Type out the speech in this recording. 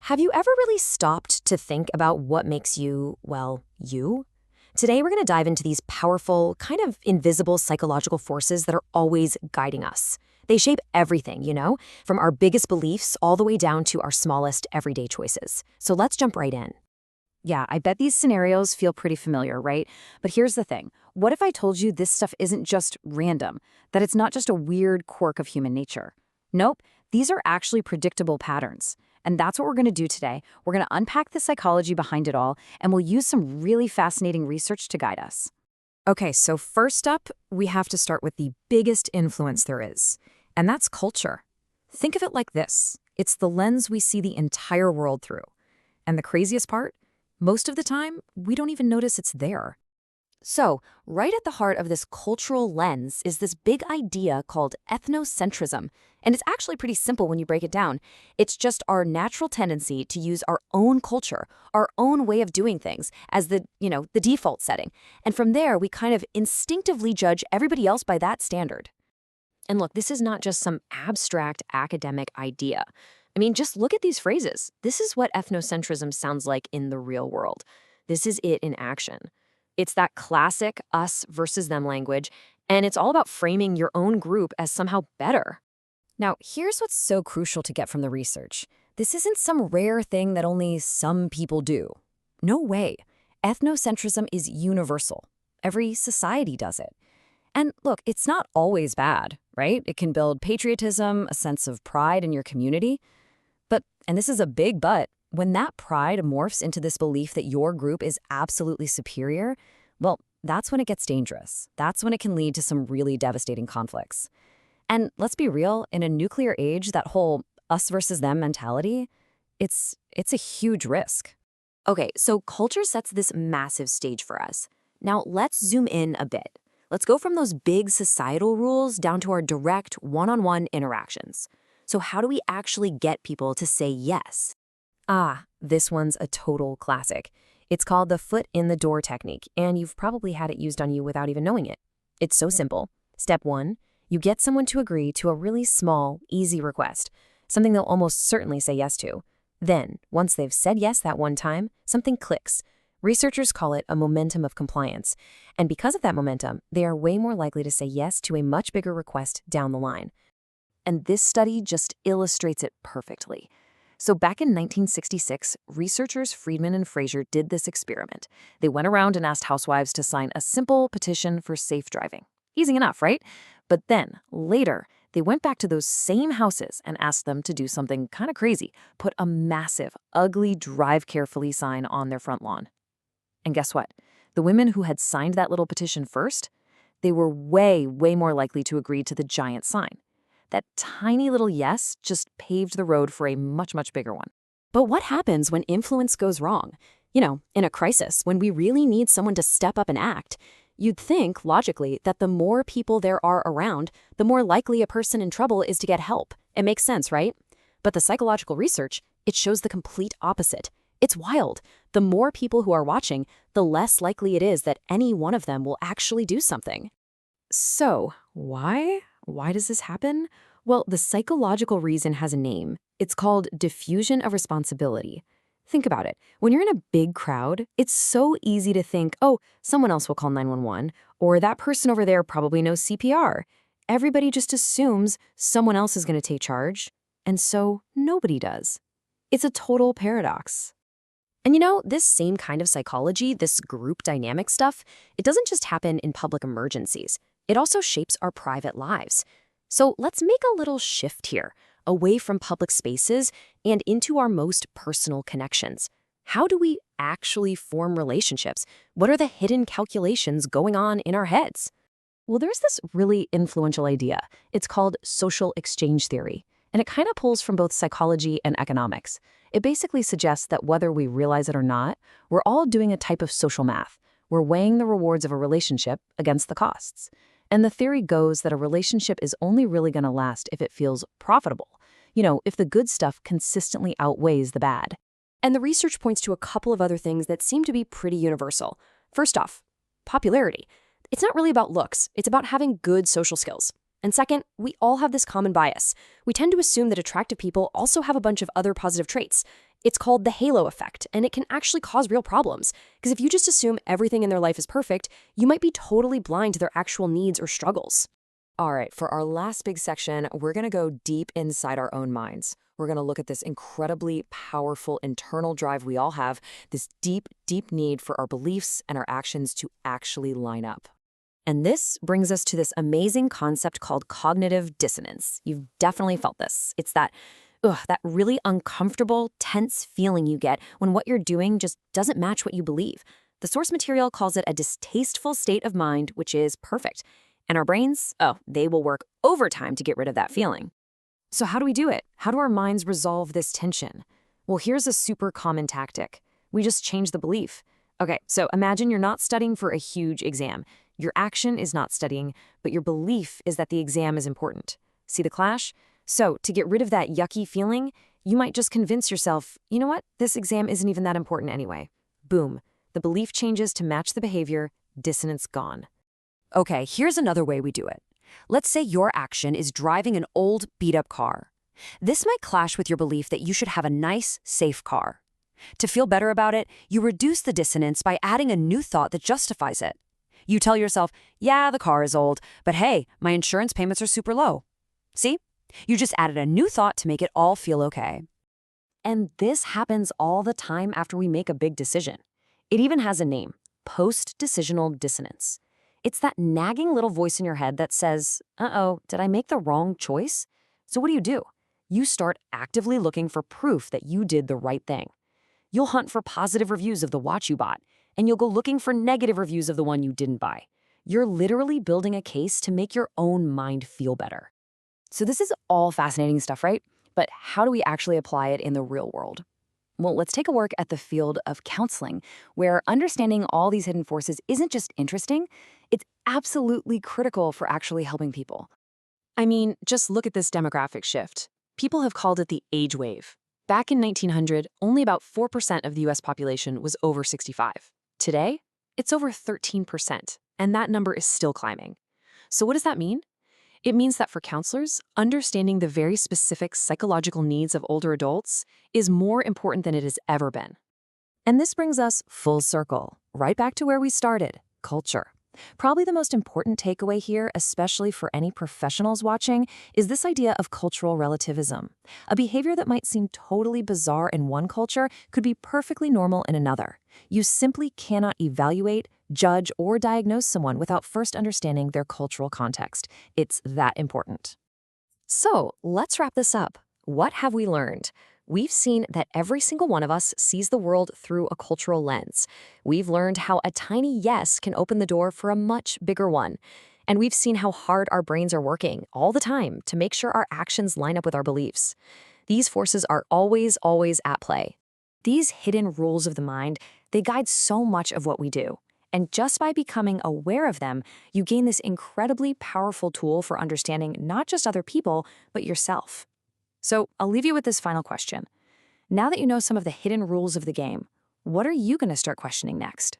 Have you ever really stopped to think about what makes you, well, you? Today, we're going to dive into these powerful, kind of invisible psychological forces that are always guiding us. They shape everything, from our biggest beliefs all the way down to our smallest everyday choices. So let's jump right in. Yeah, I bet these scenarios feel pretty familiar, right? But here's the thing. What if I told you this stuff isn't just random, that it's not just a weird quirk of human nature? Nope, these are actually predictable patterns. And that's what we're going to do today. We're going to unpack the psychology behind it all, and we'll use some really fascinating research to guide us. Okay, so first up, we have to start with the biggest influence there is, and that's culture. Think of it like this. It's the lens we see the entire world through. And the craziest part? Most of the time, we don't even notice it's there. So, right at the heart of this cultural lens is this big idea called ethnocentrism. And it's actually pretty simple when you break it down. It's just our natural tendency to use our own culture, our own way of doing things as the default setting. And from there, we kind of instinctively judge everybody else by that standard. And look, this is not just some abstract academic idea. I mean, just look at these phrases. This is what ethnocentrism sounds like in the real world. This is it in action. It's that classic us versus them language, and it's all about framing your own group as somehow better. Now, here's what's so crucial to get from the research. This isn't some rare thing that only some people do. No way. Ethnocentrism is universal. Every society does it. And look, it's not always bad, right? It can build patriotism, a sense of pride in your community. But, and this is a big but, when that pride morphs into this belief that your group is absolutely superior, well, that's when it gets dangerous. That's when it can lead to some really devastating conflicts. And let's be real, in a nuclear age, that whole us versus them mentality, it's a huge risk. Okay, so culture sets this massive stage for us. Now let's zoom in a bit. Let's go from those big societal rules down to our direct one-on-one interactions. So how do we actually get people to say yes? This one's a total classic. It's called the foot in the door technique, and you've probably had it used on you without even knowing it. It's so simple. Step 1, you get someone to agree to a really small, easy request, something they'll almost certainly say yes to. Then, once they've said yes that one time, something clicks. Researchers call it a momentum of compliance. And because of that momentum, they are way more likely to say yes to a much bigger request down the line. And this study just illustrates it perfectly. So back in 1966, researchers Friedman and Fraser did this experiment. They went around and asked housewives to sign a simple petition for safe driving. Easy enough, right? But then, later, they went back to those same houses and asked them to do something kind of crazy, put a massive, ugly drive carefully sign on their front lawn. And guess what? The women who had signed that little petition first, they were way, way more likely to agree to the giant sign. That tiny little yes just paved the road for a much, much bigger one. But what happens when influence goes wrong? In a crisis, when we really need someone to step up and act, you'd think, logically, that the more people there are around, the more likely a person in trouble is to get help. It makes sense, right? But the psychological research, it shows the complete opposite. It's wild. The more people who are watching, the less likely it is that any one of them will actually do something. So, why? Why does this happen? Well, the psychological reason has a name. It's called diffusion of responsibility. Think about it. When you're in a big crowd, it's so easy to think, oh, someone else will call 911, or that person over there probably knows CPR. Everybody just assumes someone else is going to take charge, and so nobody does. It's a total paradox. And this same kind of psychology, this group dynamic stuff, it doesn't just happen in public emergencies. It also shapes our private lives. So let's make a little shift here, away from public spaces and into our most personal connections. How do we actually form relationships? What are the hidden calculations going on in our heads? Well, there's this really influential idea. It's called social exchange theory, and it kind of pulls from both psychology and economics. It basically suggests that whether we realize it or not, we're all doing a type of social math. We're weighing the rewards of a relationship against the costs. And the theory goes that a relationship is only really going to last if it feels profitable. If the good stuff consistently outweighs the bad. And the research points to a couple of other things that seem to be pretty universal. First off, popularity. It's not really about looks. It's about having good social skills. And second, we all have this common bias. We tend to assume that attractive people also have a bunch of other positive traits. It's called the halo effect, and it can actually cause real problems. Because if you just assume everything in their life is perfect, you might be totally blind to their actual needs or struggles. All right, for our last big section, we're going to go deep inside our own minds. We're going to look at this incredibly powerful internal drive we all have, this deep, deep need for our beliefs and our actions to actually line up. And this brings us to this amazing concept called cognitive dissonance. You've definitely felt this. It's that really uncomfortable, tense feeling you get when what you're doing just doesn't match what you believe. The source material calls it a distasteful state of mind, which is perfect. And our brains, they will work overtime to get rid of that feeling. So how do we do it? How do our minds resolve this tension? Well, here's a super common tactic. We just change the belief. Okay, so imagine you're not studying for a huge exam. Your action is not studying, but your belief is that the exam is important. See the clash? So to get rid of that yucky feeling, you might just convince yourself, you know what? This exam isn't even that important anyway. Boom. The belief changes to match the behavior, dissonance gone. Okay, here's another way we do it. Let's say your action is driving an old, beat-up car. This might clash with your belief that you should have a nice, safe car. To feel better about it, you reduce the dissonance by adding a new thought that justifies it. You tell yourself, yeah, the car is old, but hey, my insurance payments are super low. See? You just added a new thought to make it all feel okay. And this happens all the time after we make a big decision. It even has a name, post-decisional dissonance. It's that nagging little voice in your head that says, did I make the wrong choice? So what do? You start actively looking for proof that you did the right thing. You'll hunt for positive reviews of the watch you bought, and you'll go looking for negative reviews of the one you didn't buy. You're literally building a case to make your own mind feel better. So this is all fascinating stuff, right? But how do we actually apply it in the real world? Well, let's take a look at the field of counseling, where understanding all these hidden forces isn't just interesting, it's absolutely critical for actually helping people. I mean, just look at this demographic shift. People have called it the age wave. Back in 1900, only about 4% of the US population was over 65. Today, it's over 13%, and that number is still climbing. So what does that mean? It means that for counselors, understanding the very specific psychological needs of older adults is more important than it has ever been. And this brings us full circle, right back to where we started, culture. Probably the most important takeaway here, especially for any professionals watching, is this idea of cultural relativism. A behavior that might seem totally bizarre in one culture could be perfectly normal in another. You simply cannot evaluate, judge, or diagnose someone without first understanding their cultural context. It's that important. So let's wrap this up. What have we learned? We've seen that every single one of us sees the world through a cultural lens. We've learned how a tiny yes can open the door for a much bigger one. And we've seen how hard our brains are working all the time to make sure our actions line up with our beliefs. These forces are always at play. These hidden rules of the mind, they guide so much of what we do. And just by becoming aware of them, you gain this incredibly powerful tool for understanding not just other people, but yourself. So I'll leave you with this final question. Now that you know some of the hidden rules of the game, what are you going to start questioning next?